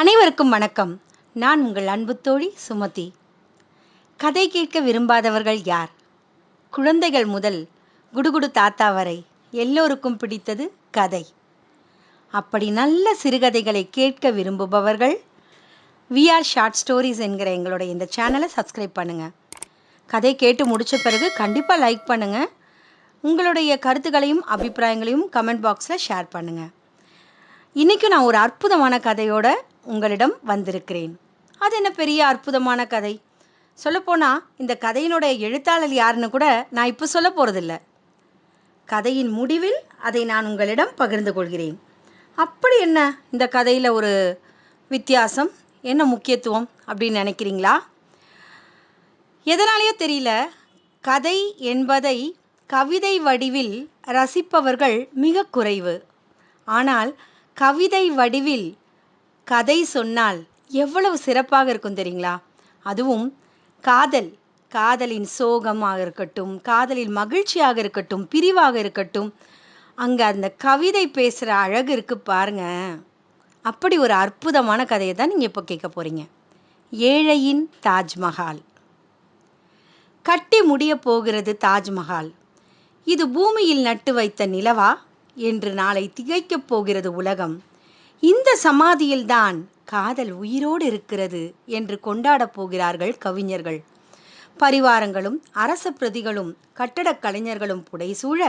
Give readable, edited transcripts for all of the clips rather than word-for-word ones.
அனைவருக்கும் வணக்கம். நான் உங்கள் அன்பு தோழி சுமதி. கதை கேட்க விரும்பாதவர்கள் யார்? குழந்தைகள் முதல் குடுகுடு தாத்தா வரை எல்லோருக்கும் பிடித்தது கதை. அப்படி நல்ல சிறுகதைகளை கேட்க விரும்புபவர்கள் ஷார்ட் ஸ்டோரிஸ் என்கிற எங்களுடைய இந்த சேனலை சப்ஸ்கிரைப் பண்ணுங்கள். கதை கேட்டு முடித்த பிறகு கண்டிப்பாக லைக் பண்ணுங்கள். உங்களுடைய கருத்துக்களையும் அபிப்பிராயங்களையும் கமெண்ட் பாக்ஸில் ஷேர் பண்ணுங்கள். இன்றைக்கும் நான் ஒரு அற்புதமான கதையோடு உங்களிடம் வந்திருக்கிறேன். அது என்ன பெரிய அற்புதமான கதை? சொல்லப்போனால் இந்த கதையினுடைய எழுத்தாளர் யாருன்னு கூட நான் இப்போ சொல்ல போகிறதில்ல. கதையின் முடிவில் அதை நான் உங்களிடம் பகிர்ந்து கொள்கிறேன். அப்படி என்ன இந்த கதையில் ஒரு வித்தியாசம், என்ன முக்கியத்துவம் அப்படின்னு நினைக்கிறீங்களா? எதனாலேயோ தெரியல, கதை என்பதை கவிதை வடிவில் ரசிப்பவர்கள் மிக குறைவு. ஆனால் கவிதை வடிவில் கதை சொன்னால் எவ்வளவு சிறப்பாக இருக்கும் தெரியுங்களா? அதுவும் காதலின் சோகமாக இருக்கட்டும், காதலின் மகிழ்ச்சியாக இருக்கட்டும், பிரிவாக இருக்கட்டும், அங்கே அந்த கவிதை பேசுகிற அழகு இருக்குது பாருங்க. அப்படி ஒரு அற்புதமான கதையை தான் நீங்கள் இப்போ கேட்க போகிறீங்க. ஏழையின் தாஜ்மஹால். கட்டி முடிய போகிறது தாஜ்மஹால். இது பூமியில் நட்டு வைத்த நிலவா என்று நாளை திகைக்கப் போகிறது உலகம். இந்த சமாதியில்தான் காதல் உயிரோடு இருக்கிறது என்று கொண்டாடப் போகிறார்கள் கவிஞர்கள். பரிவாரங்களும் அரச பிரதிகளும் கட்டடக் கலைஞர்களும் புடைசூழ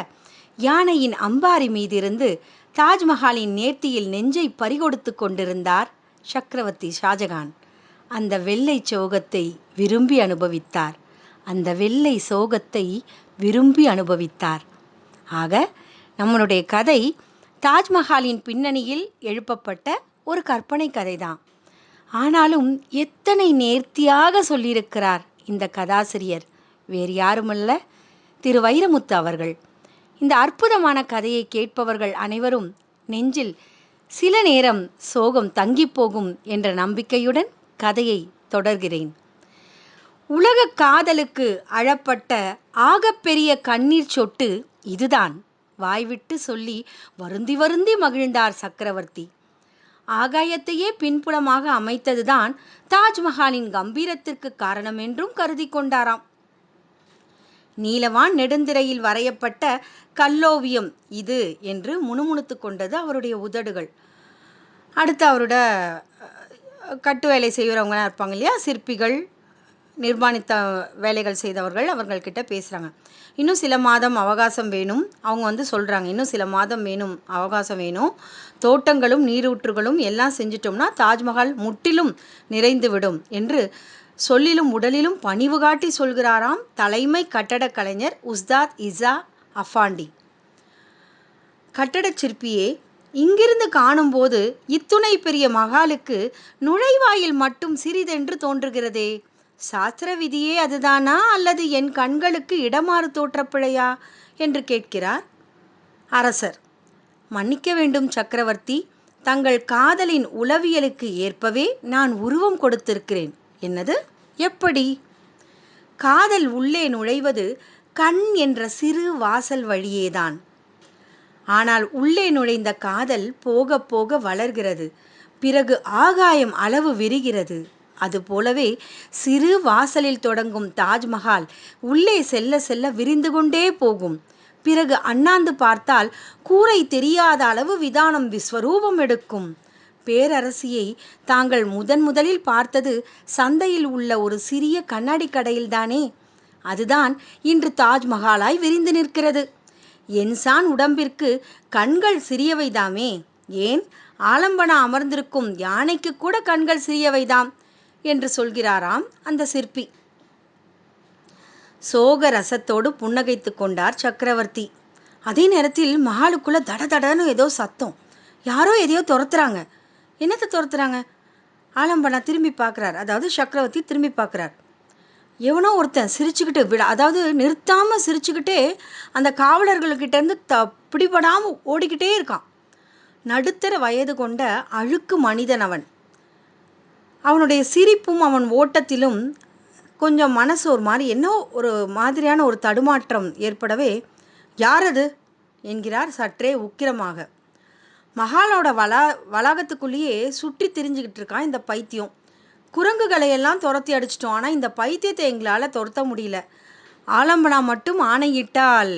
யானையின் அம்பாரி மீதிருந்து தாஜ்மஹாலின் நேர்த்தியில் நெஞ்சை பறிகொடுத்து கொண்டிருந்தார் சக்கரவர்த்தி ஷாஜகான். அந்த வெள்ளை சோகத்தை விரும்பி அனுபவித்தார். ஆக நம்மளுடைய கதை தாஜ்மஹாலின் பின்னணியில் எழுப்பப்பட்ட ஒரு கற்பனை கதை தான். ஆனாலும் எத்தனை நேர்த்தியாக சொல்லியிருக்கிறார் இந்த கதாசிரியர். வேறு யாருமல்ல, திரு வைரமுத்து அவர்கள். இந்த அற்புதமான கதையை கேட்பவர்கள் அனைவரும் நெஞ்சில் சில நேரம் சோகம் தங்கிப்போகும் என்ற நம்பிக்கையுடன் கதையை தொடர்கிறேன். உலக காதலுக்கு அழப்பட்ட ஆகப்பெரிய கண்ணீர் சொட்டு இதுதான். வாய்விட்டு சொல்லி வருந்தி வருந்தி மகிழ்ந்தார் சக்கரவர்த்தி. ஆகாயத்தையே பின்புலமாக அமைத்ததுதான் தாஜ்மஹாலின் கம்பீரத்திற்கு காரணம் என்றும் கருதி கொண்டாராம். நீலவான் நெடுந்திரையில் வரையப்பட்ட கல்லோவியம் இது என்று முணுமுணுத்து கொண்டது அவருடைய உதடுகள். அடுத்து அவரோட கட்டு வேலை செய்கிறவங்களாம் இருப்பாங்க இல்லையா, சிற்பிகள், நிர்மாணித்த வேலைகள் செய்தவர்கள், அவர்கள்கிட்ட பேசுகிறாங்க. இன்னும் சில மாதம் அவகாசம் வேணும். அவங்க சொல்கிறாங்க, இன்னும் சில மாதம் அவகாசம் வேணும். தோட்டங்களும் நீரூற்றுகளும் எல்லாம் செஞ்சிட்டோம்னா தாஜ்மஹால் முற்றிலும் நிறைந்துவிடும் என்று சொல்லிலும் உடலிலும் பணிவு காட்டி சொல்கிறாராம் தலைமை கட்டடக் கலைஞர் உஸ்தாத் இசா அஃபாண்டி. கட்டடச் சிற்பியே, இங்கிருந்து காணும்போது இத்துணை பெரிய மகாலுக்கு நுழைவாயில் மட்டும் சிறிதென்று தோன்றுகிறதே. சாஸ்திர விதியே அதுதானா, அல்லது என் கண்களுக்கு இடமாறு தோற்றப்பிழையா என்று கேட்கிறார் அரசர். மன்னிக்க வேண்டும் சக்கரவர்த்தி, தங்கள் காதலின் உளவியலுக்கு ஏற்பவே நான் உருவம் கொடுத்திருக்கிறேன். என்னது? எப்படி? காதல் உள்ளே நுழைவது கண் என்ற சிறு வாசல் வழியேதான். ஆனால் உள்ளே நுழைந்த காதல் போக போக வளர்கிறது. பிறகு ஆகாயம் அளவு விரிகிறது. அதுபோலவே சிறு வாசலில் தொடங்கும் தாஜ்மஹால் உள்ளே செல்ல செல்ல விரிந்து கொண்டே போகும். பிறகு அண்ணாந்து பார்த்தால் கூரை தெரியாத அளவு விதானம் விஸ்வரூபம் எடுக்கும். பேரரசியை தாங்கள் முதலில் பார்த்தது சந்தையில் உள்ள ஒரு சிறிய கண்ணாடி கடையில்தானே. அதுதான் இன்று தாஜ்மஹாலாய் விரிந்து நிற்கிறது. என்சான் உடம்பிற்கு கண்கள் சிறியவைதாமே. ஏன், ஆலம்பனா அமர்ந்திருக்கும் யானைக்கு கூட கண்கள் சிறியவைதாம் என்று சொல்கிறாராம் அந்த சிற்பி. சோக ரசத்தோடு புன்னகைத்து கொண்டார் சக்கரவர்த்தி. அதே நேரத்தில் மஹாலுக்குள்ள தடதடன்னு ஏதோ சத்தம். யாரோ எதையோ துரத்துறாங்க. என்னத்தை துரத்துறாங்க? ஆலம்பனா திரும்பி பார்க்குறார். அதாவது சக்கரவர்த்தி திரும்பி பார்க்குறார். எவனோ ஒருத்தன் சிரிச்சுக்கிட்டு அதாவது நிறுத்தாமல் சிரிச்சுக்கிட்டே அந்த காவலர்கள்கிட்டேருந்து பிடிபடாமல் ஓடிக்கிட்டே இருக்கான். நடுத்தர வயது கொண்ட அழுக்கு மனிதன் அவன். அவனுடைய சிரிப்பும் அவன் ஓட்டத்திலும் கொஞ்சம் மனசு ஒரு மாதிரி ஒரு மாதிரியான ஒரு தடுமாற்றம் ஏற்படவே, யாரது என்கிறார் சற்றே உக்கிரமாக. மஹாலோட வளாகத்துக்குள்ளேயே சுற்றி திரிஞ்சுக்கிட்டு இருக்கான் இந்த பைத்தியம். குரங்குகளை எல்லாம் துரத்தி அடிச்சிட்டோம், ஆனால் இந்த பைத்தியத்தை எங்களால் துரத்த முடியல. ஆலம்பனா மட்டும் ஆணையிட்டால்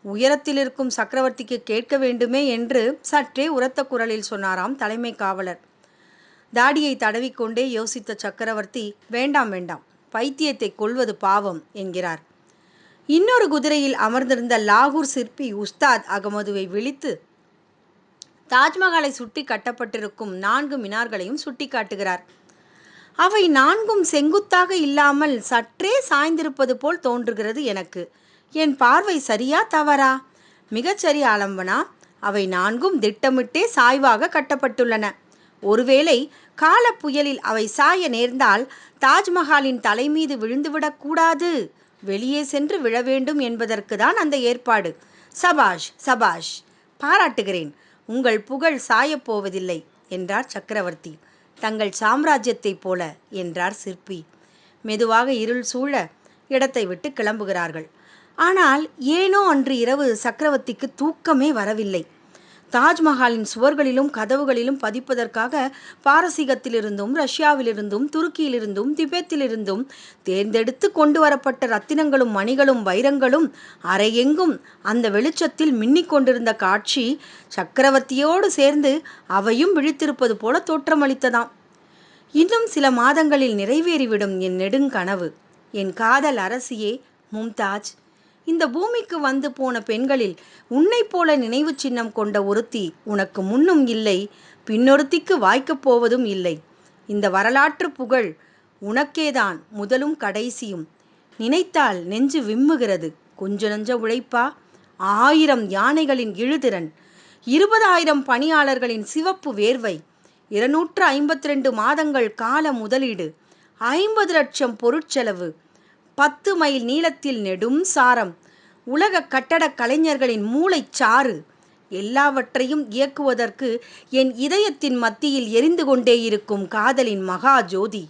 உயரத்தில் இருக்கும் சக்கரவர்த்திக்கு கேட்க வேண்டுமே என்று சற்றே உரத்த குரலில் சொன்னாராம் தலைமை காவலர். தாடியை தடவிக்கொண்டே யோசித்த சக்கரவர்த்தி, வேண்டாம் வேண்டாம், பைத்தியத்தை கொல்வது பாவம் என்கிறார். இன்னொரு குதிரையில் அமர்ந்திருந்த லாகூர் சிற்பி உஸ்தாத் அகமதுவை விழித்து தாஜ்மஹாலை சுட்டி கட்டப்பட்டிருக்கும் 4 மினார்களையும் சுட்டி காட்டுகிறார். அவை 4ம் செங்குத்தாக இல்லாமல் சற்றே சாய்ந்திருப்பது போல் தோன்றுகிறது எனக்கு. என் பார்வை சரியா தவறா? மிகச்சரி ஆலம்பனா. அவை 4ம் திட்டமிட்டே சாய்வாக கட்டப்பட்டுள்ளன. ஒருவேளை கால புயலில் அவை சாய நேர்ந்தால் தாஜ்மஹாலின் தலைமீது விழுந்துவிடக்கூடாது, வெளியே சென்று விழ வேண்டும் என்பதற்கு தான் அந்த ஏற்பாடு. சபாஷ் சபாஷ், பாராட்டுகிறேன். உங்கள் புகழ் சாயப்போவதில்லை என்றார் சக்கரவர்த்தி. தங்கள் சாம்ராஜ்யத்தைப் போல என்றார் சிற்பி. மெதுவாக இருள் சூழ இடத்தை விட்டு கிளம்புகிறார்கள். ஆனால் ஏனோ அன்று இரவு சக்கரவர்த்திக்கு தூக்கமே வரவில்லை. தாஜ்மஹாலின் சுவர்களிலும் கதவுகளிலும் பதிப்பதற்காக பாரசீகத்திலிருந்தும் ரஷ்யாவிலிருந்தும் துருக்கியிலிருந்தும் திபெத்திலிருந்தும் தேர்ந்தெடுத்து கொண்டு வரப்பட்ட ரத்தினங்களும் மணிகளும் வைரங்களும் அறையெங்கும் அந்த வெளிச்சத்தில் மின்னிக் கொண்டிருந்த காட்சி சக்கரவர்த்தியோடு சேர்ந்து அவையும் விழித்திருப்பது போல தோற்றமளித்ததாம். இன்னும் சில மாதங்களில் நிறைவேறிவிடும் என் நெடுங்கனவு. என் காதல் அரசியே மும்தாஜ், இந்த பூமிக்கு வந்து போன பெண்களில் உன்னை போல நினைவு சின்னம் கொண்ட ஒருத்தி உனக்கு முன்னும் இல்லை, பின்னொருத்திக்கு வாய்க்கப் போவதும் இல்லை. இந்த வரலாற்று புகழ் உனக்கேதான் முதலும் கடைசியும். நினைத்தால் நெஞ்சு விம்முகிறது. கொஞ்ச நஞ்ச உழைப்பா? 1000 யானைகளின் இழுதிறன், 20,000 பணியாளர்களின் சிவப்பு வேர்வை, 252 மாதங்கள் கால முதலீடு, 50 லட்சம் பொருட்செலவு, 10 மைல் நீளத்தில் நெடும் சாரம், உலக கட்டடக் கலைஞர்களின் மூளைச்சாறு, எல்லாவற்றையும் இயக்குவதற்கு என் இதயத்தின் மத்தியில் எரிந்து கொண்டே இருக்கும் காதலின் மகா ஜோதி.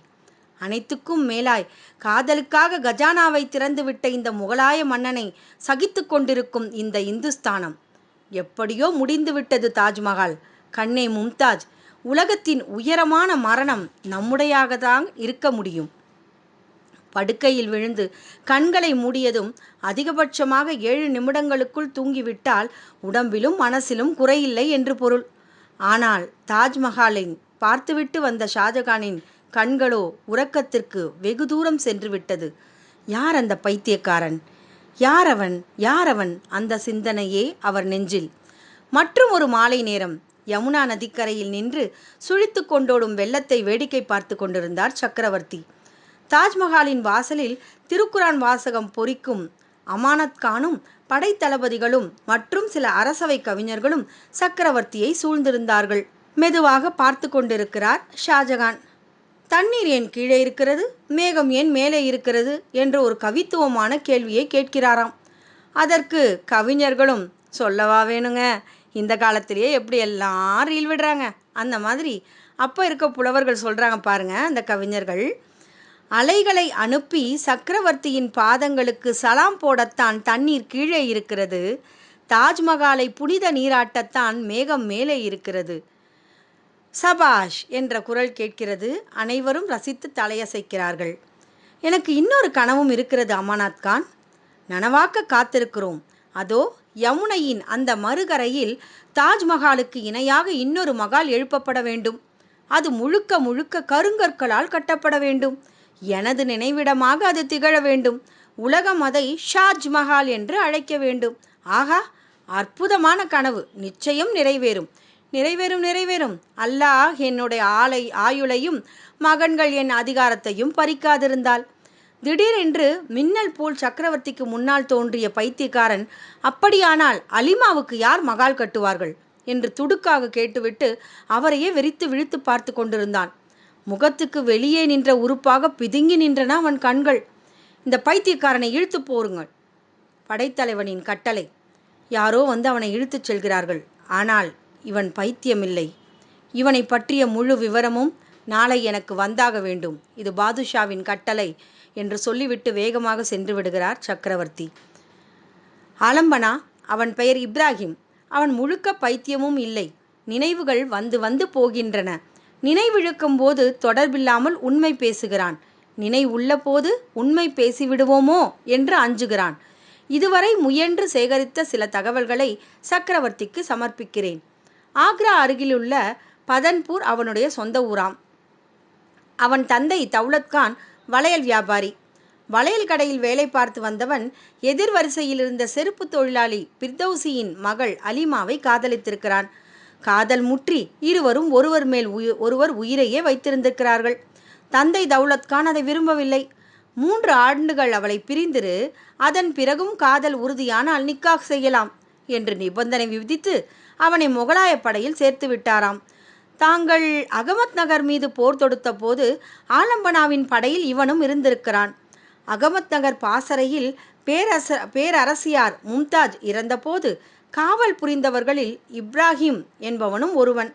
அனைத்துக்கும் மேலாய் காதலுக்காக கஜானாவை திறந்துவிட்ட இந்த முகலாய மன்னனை சகித்து கொண்டிருக்கும் இந்த இந்துஸ்தானம். எப்படியோ முடிந்துவிட்டது தாஜ்மஹால். கண்ணே மும்தாஜ், உலகத்தின் உயரமான மரணம் நம்முடையதாக இருக்க முடியும். படுக்கையில் விழுந்து கண்களை மூடியதும் அதிகபட்சமாக 7 நிமிடங்களுக்குள் தூங்கிவிட்டால் உடம்பிலும் மனசிலும் குறையில்லை என்று பொருள். ஆனால் தாஜ்மஹாலை பார்த்துவிட்டு வந்த ஷாஜகானின் கண்களோ உறக்கத்திற்கு வெகு தூரம் சென்று விட்டது. யார் அந்த பைத்தியக்காரன்? யாரவன்? அந்த சிந்தனையே அவர் நெஞ்சில். மற்றும் ஒரு மாலை நேரம் யமுனா நதிக்கரையில் நின்று சுழித்து கொண்டோடும் வெள்ளத்தை வேடிக்கை பார்த்து கொண்டிருந்தார் சக்கரவர்த்தி. தாஜ்மஹாலின் வாசலில் திருக்குரான் வாசகம் பொறிக்கும் அமானத் கானும் படைத்தளபதிகளும் மற்றும் சில அரசவை கவிஞர்களும் சக்கரவர்த்தியை சூழ்ந்திருந்தார்கள். மெதுவாக பார்த்து கொண்டிருக்கிறார் ஷாஜகான். தண்ணீர் ஏன் கீழே இருக்கிறது, மேகம் ஏன் மேலே இருக்கிறது என்ற ஒரு கவித்துவமான கேள்வியை கேட்கிறாராம். அதற்கு கவிஞர்களும், சொல்லவா வேணுங்க, இந்த காலத்திலேயே எப்படி எல்லாம் ரீல் விடுறாங்க, அந்த மாதிரி அப்போ இருக்க புலவர்கள் சொல்கிறாங்க பாருங்க. அந்த கவிஞர்கள், அலைகளை அனுப்பி சக்கரவர்த்தியின் பாதங்களுக்கு சலாம் போடத்தான் தண்ணீர் கீழே இருக்கிறது, தாஜ்மஹாலை புனித நீராட்டத்தான் மேகம் மேலே இருக்கிறது. சபாஷ் என்ற குரல் கேட்கிறது. அனைவரும் ரசித்து தலையசைக்கிறார்கள். எனக்கு இன்னொரு கனவும் இருக்கிறது அமானத் கான். நனவாக்க காத்திருக்கிறோம். அதோ யமுனையின் அந்த மறுகரையில் தாஜ்மஹாலுக்கு இணையாக இன்னொரு மகால் எழுப்பப்பட வேண்டும். அது முழுக்க முழுக்க கருங்கற்களால் கட்டப்பட வேண்டும். எனது நினைவிடமாக அது திகழ வேண்டும். உலகம் அதை ஷாஜ்மஹால் என்று அழைக்க வேண்டும். ஆகா, அற்புதமான கனவு. நிச்சயம் நிறைவேறும். அல்லாஹ் என்னுடைய ஆயுளையும் மகன்கள் என் அதிகாரத்தையும் பறிக்காதிருந்தால். திடீரென்று மின்னல் போல் சக்கரவர்த்திக்கு முன்னால் தோன்றிய பைத்தியக்காரன், அப்படியானால் அலிமாவுக்கு யார் மகால் கட்டுவார்கள் என்று துடுக்காக கேட்டுவிட்டு அவரையே வெறித்து விழித்து பார்த்து கொண்டிருந்தான். முகத்துக்கு வெளியே நின்ற உறுப்பாக பிதுங்கி நின்றன அவன் கண்கள். இந்த பைத்தியக்காரனை இழுத்து போருங்கள், படைத்தலைவனின் கட்டளை. யாரோ வந்து அவனை இழுத்துச் செல்கிறார்கள். ஆனால் இவன் பைத்தியமில்லை. இவனை பற்றிய முழு விவரமும் நாளை எனக்கு வந்தாக வேண்டும். இது பாதுஷாவின் கட்டளை என்று சொல்லிவிட்டு வேகமாக சென்று விடுகிறார் சக்கரவர்த்தி. ஆலம்பனா, அவன் பெயர் இப்ராஹிம், அவன் முழுக்க பைத்தியமும் இல்லை. நினைவுகள் வந்து வந்து போகின்றன. நினைவிழுக்கும் போது தொடர்பில்லாமல் உண்மை பேசுகிறான். நினைவுள்ள போது உண்மை பேசிவிடுவோமோ என்று அஞ்சுகிறான். இதுவரை முயன்று சேகரித்த சில தகவல்களை சக்கரவர்த்திக்கு சமர்ப்பிக்கிறேன். ஆக்ரா அருகிலுள்ள பதன்பூர் அவனுடைய சொந்த ஊராம். அவன் தந்தை தௌலத்கான் வளையல் வியாபாரி. வளையல் கடையில் வேலை பார்த்து வந்தவன் எதிர் வரிசையில் இருந்த செருப்பு தொழிலாளி பிர்தௌசியின் மகள் அலிமாவை காதலித்திருக்கிறான். காதல் முற்றி இருவரும் ஒருவர் மேல் ஒருவர் உயிரையே வைத்திருந்திருக்கிறார்கள். தந்தை தௌலத்கான் அதை விரும்பவில்லை. 3 ஆண்டுகள் அவளை பிரிந்திரு, அதன் பிறகும் காதல் உறுதியானால் நிக்காஹ் செய்யலாம் என்று நிபந்தனை விதித்து அவனை முகலாய படையில் சேர்த்து விட்டாராம். தாங்கள் அகமத் நகர் மீது போர் தொடுத்த போது ஆலம்பனாவின் படையில் இவனும் இருந்திருக்கிறான். அகமத் நகர் பாசறையில் பேரரசியார் மும்தாஜ் இறந்தபோது காவல் புரிந்தவர்களில் இப்ராஹிம் என்பவனும் ஒருவன்.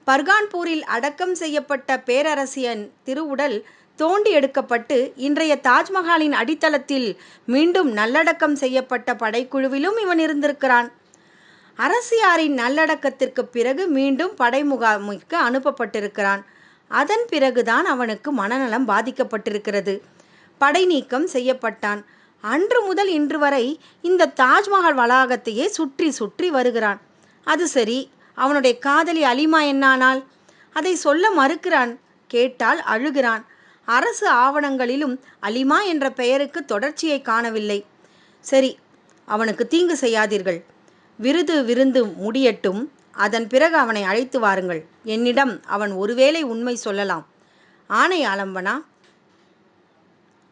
பர்கான்பூரில் அடக்கம் செய்யப்பட்ட பேரரசியன் திருவுடல் தோண்டி எடுக்கப்பட்டு இன்றைய தாஜ்மஹாலின் அடித்தளத்தில் மீண்டும் நல்லடக்கம் செய்யப்பட்ட படைக்குழுவிலும் இவன் இருந்திருக்கிறான். அரசியாரின் நல்லடக்கத்திற்கு பிறகு மீண்டும் படை முகாமிற்கு அனுப்பப்பட்டிருக்கிறான். அதன் பிறகுதான் அவனுக்கு மனநலம் பாதிக்கப்பட்டிருக்கிறது. படை நீக்கம் செய்யப்பட்டான். அன்று முதல் இன்று வரை இந்த தாஜ்மஹால் வளாகத்தையே சுற்றி சுற்றி வருகிறான். அது சரி, அவனுடைய காதலி அலிமா என்னானால்? அதை சொல்ல மறுக்கிறான். கேட்டால் அழுகிறான். அரசு ஆவணங்களிலும் அலிமா என்ற பெயருக்கு தொடர்ச்சியை காணவில்லை. சரி, அவனுக்கு தீங்கு செய்யாதீர்கள். விருந்து முடியட்டும். அதன் பிறகு அவனை அழைத்து வாருங்கள். என்னிடம் அவன் ஒருவேளை உண்மை சொல்லலாம். ஆணை ஆலம்பனா.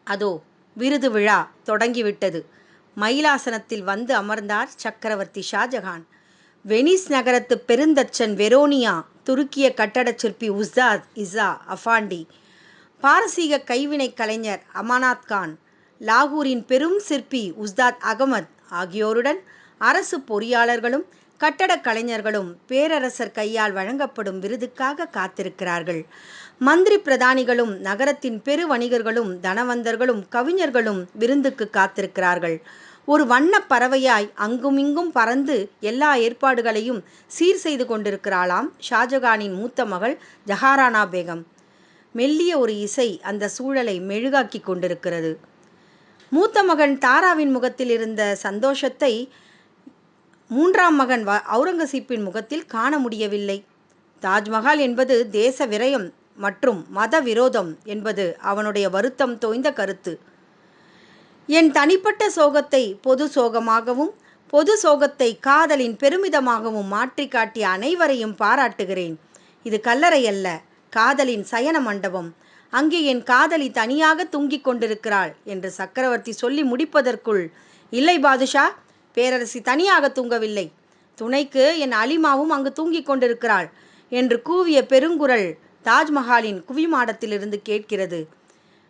அதோ விருது விழா தொடங்கிவிட்டது. மயிலாசனத்தில் வந்து அமர்ந்தார் சக்கரவர்த்தி ஷாஜகான். வெனிஸ் நகரத்து பெருந்தச்சன் வெரோனியா, துருக்கிய கட்டடச் சிற்பி உஸ்தாத் இசா அஃபாண்டி, பாரசீக கைவினை கலைஞர் அமானாத் கான், லாகூரின் பெரும் சிற்பி உஸ்தாத் அகமத் ஆகியோருடன் அரசு பொறியாளர்களும் கட்டடக் கலைஞர்களும் பேரரசர் கையால் வழங்கப்படும் விருதுக்காக காத்திருக்கிறார்கள். மந்திரி பிரதானிகளும் நகரத்தின் பெரு வணிகர்களும் தனவந்தர்களும் கவிஞர்களும் விருந்துக்கு காத்திருக்கிறார்கள். ஒரு வண்ணப் பறவையாய் அங்குமிங்கும் பறந்து எல்லா ஏற்பாடுகளையும் சீர் செய்து கொண்டிருக்கிறாளாம் ஷாஜகானின் மூத்த மகள் ஜஹாரானா பேகம். மெல்லிய ஒரு இசை அந்த சூழலை மெழுகாக்கி கொண்டிருக்கிறது. மூத்த மகன் தாராவின் முகத்தில் இருந்த சந்தோஷத்தை 3ஆம் மகன் அவுரங்கசீப்பின் முகத்தில் காண முடியவில்லை. தாஜ்மஹால் என்பது தேச விரயம் மற்றும் மத விரோதம் என்பது அவனுடைய வருத்தம் தோய்ந்த கருத்து. என் தனிப்பட்ட சோகத்தை பொது சோகமாகவும் பொது சோகத்தை காதலின் பெருமிதமாகவும் மாற்றி காட்டிய அனைவரையும் பாராட்டுகிறேன். இது கல்லறை அல்ல, காதலின் சயன மண்டபம். அங்கே என் காதலி தனியாக தூங்கிக் கொண்டிருக்கிறாள் என்று சக்கரவர்த்தி சொல்லி முடிப்பதற்குள், இல்லை பாதுஷா, பேரரசி தனியாக தூங்கவில்லை, துணைக்கு என் அலிமாவும் அங்கு தூங்கிக் கொண்டிருக்கிறாள் என்று கூவிய பெருங்குரல் தாஜ்மஹாலின் குவிமாடத்திலிருந்து கேட்கிறது.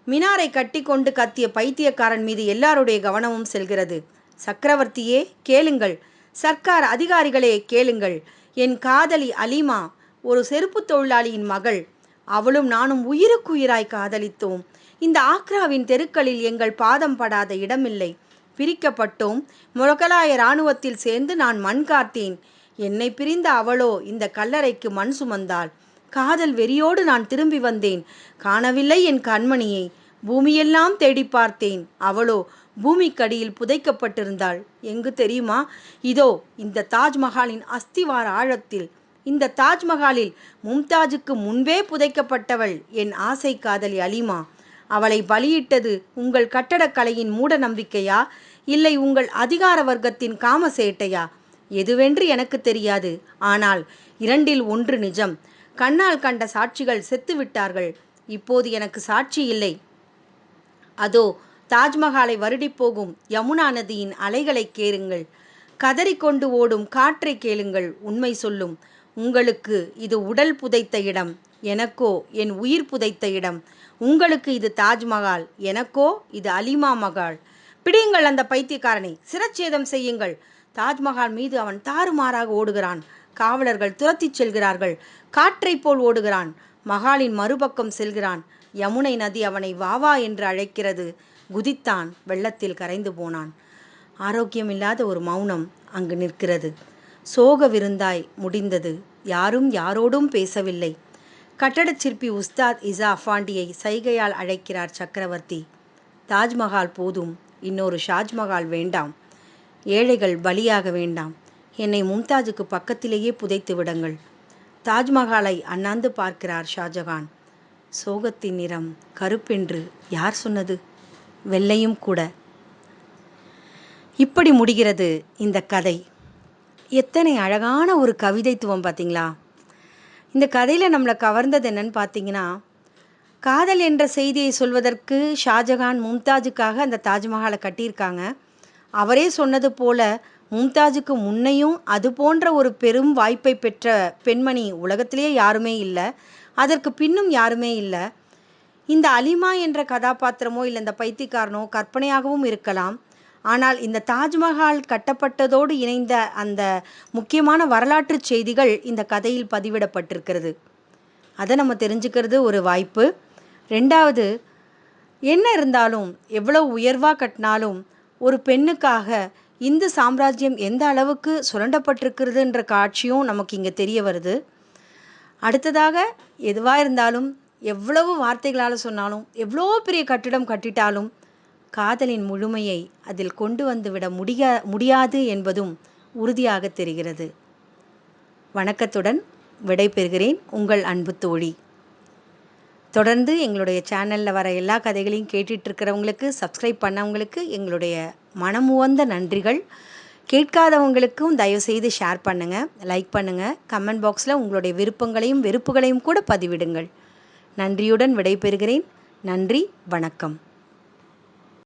மினாரை கட்டி கொண்டு கத்திய பைத்தியக்காரன் மீது எல்லாருடைய கவனமும் செல்கிறது. சக்கரவர்த்தியே கேளுங்கள், சர்க்கார் அதிகாரிகளே கேளுங்கள், என் காதலி அலிமா ஒரு செருப்பு தொழிலாளியின் மகள். அவளும் நானும் உயிருக்குயிராய் காதலித்தோம். இந்த ஆக்ராவின் தெருக்களில் எங்கள் பாதம் படாத இடமில்லை. பிரிக்கப்பட்டோம். முகலாய இராணுவத்தில் சேர்ந்து நான் மண் காத்தேன். என்னை பிரிந்த அவளோ இந்த கல்லறைக்கு மண் சுமந்தாள். காதல் வெறியோடு நான் திரும்பி வந்தேன். காணவில்லை என் கண்மணியை. பூமியெல்லாம் தேடி பார்த்தேன். அவளோ பூமிக்கடியில் புதைக்கப்பட்டிருந்தாள். எங்கு தெரியுமா? இதோ இந்த தாஜ்மஹாலின் அஸ்திவார ஆழத்தில். இந்த தாஜ்மஹாலில் மும்தாஜுக்கு முன்பே புதைக்கப்பட்டவள் என் ஆசை காதலி அலிமா. அவளை பலியிட்டது உங்கள் கட்டடக்கலையின் மூட நம்பிக்கையா, இல்லை உங்கள் அதிகார வர்க்கத்தின் காமசேட்டையா? எதுவென்று எனக்கு தெரியாது. ஆனால் 2இல் 1 நிஜம். கண்ணால் கண்ட சாட்சிகள் செத்துவிட்டார்கள். இப்போது எனக்கு சாட்சி இல்லை. அதோ தாஜ்மஹாலை வருடிப் போகும் யமுனா நதியின் அலைகளை கேளுங்கள். கதறிக்கொண்டு ஓடும் காற்றை கேளுங்கள். உண்மை சொல்லும். உங்களுக்கு இது உடல் புதைத்த இடம், எனக்கோ என் உயிர் புதைத்த இடம். உங்களுக்கு இது தாஜ்மஹால், எனக்கோ இது அலிமா மகால். பிடியுங்கள் அந்த பைத்தியக்காரனை, சிரச்சேதம் செய்யுங்கள். தாஜ்மஹால் மீது அவன் தாறுமாறாக ஓடுகிறான். காவலர்கள் துரத்திச் செல்கிறார்கள். காற்றைப் போல் ஓடுகிறான். மகாலின் மறுபக்கம் செல்கிறான். யமுனை நதி அவனை வாவா என்று அழைக்கிறது. குதித்தான். வெள்ளத்தில் கரைந்து போனான். ஆரோக்கியமில்லாத ஒரு மௌனம் அங்கு நிற்கிறது. சோக விருந்தாய் முடிந்தது. யாரும் யாரோடும் பேசவில்லை. கட்டடச் சிற்பி உஸ்தாத் இசா அஃபாண்டியை சைகையால் அழைக்கிறார் சக்கரவர்த்தி. தாஜ்மஹால் போதும், இன்னொரு ஷாஜ்மஹால் வேண்டாம். ஏழைகள் பலியாக வேண்டாம். என்னை மும்தாஜுக்கு பக்கத்திலேயே புதைத்து விடுங்கள். தாஜ்மஹாலை அண்ணாந்து பார்க்கிறார் ஷாஜகான். சோகத்தின் நிறம் கருப்பென்று யார் சொன்னது? வெள்ளையும் கூட. இப்படி முடிகிறது இந்த கதை. எத்தனை அழகான ஒரு கவிதைத்துவம் பார்த்தீங்களா? இந்த கதையில் நம்மளை கவர்ந்தது என்னன்னு பார்த்தீங்கன்னா, காதல் என்ற செய்தியை சொல்வதற்கு ஷாஜகான் மும்தாஜுக்காக அந்த தாஜ்மஹாலை கட்டியிருக்காங்க. அவரே சொன்னது போல மும்தாஜுக்கு முன்னையும் அது போன்ற ஒரு பெரும் வாய்ப்பை பெற்ற பெண்மணி உலகத்திலேயே யாருமே இல்லை. அதற்கு பின்னும் யாருமே இல்லை. இந்த அலிமா என்ற கதாபாத்திரமோ இல்லை இந்த பைத்தியக்காரனோ கற்பனையாகவும் இருக்கலாம். ஆனால் இந்த தாஜ்மஹால் கட்டப்பட்டதோடு இணைந்த அந்த முக்கியமான வரலாற்று செய்திகள் இந்த கதையில் பதிவிடப்பட்டிருக்கிறது. அதை நம்ம தெரிஞ்சுக்கிறது ஒரு வாய்ப்பு. ரெண்டாவது, என்ன இருந்தாலும் எவ்வளோ உயர்வாக கட்டினாலும் ஒரு பெண்ணுக்காக இந்து சாம்ராஜ்யம் எந்த அளவுக்கு சுரண்டப்பட்டிருக்கிறதுன்ற காட்சியும் நமக்கு இங்கே தெரிய வருது. அடுத்ததாக, எதுவாக இருந்தாலும் எவ்வளவு வார்த்தைகளால் சொன்னாலும் எவ்வளோ பெரிய கட்டிடம் கட்டிட்டாலும் காதலின் முழுமையை அதில் கொண்டு வந்துவிட முடியாது என்பதும் உறுதியாக தெரிகிறது. வணக்கத்துடன் விடைபெறுகிறேன், உங்கள் அன்பு தோழி. தொடர்ந்து எங்களுடைய சேனலில் வர எல்லா கதைகளையும் கேட்டுட்ருக்கிறவங்களுக்கு, சப்ஸ்கிரைப் பண்ணவங்களுக்கு எங்களுடைய மனமுவந்த நன்றிகள். கேட்காதவங்களுக்கும் தயவுசெய்து ஷேர் பண்ணுங்கள், லைக் பண்ணுங்கள். கமெண்ட் பாக்ஸில் உங்களுடைய விருப்பங்களையும் வெறுப்புகளையும் கூட பதிவிடுங்கள். நன்றியுடன் விடைபெறுகிறேன். நன்றி, வணக்கம்.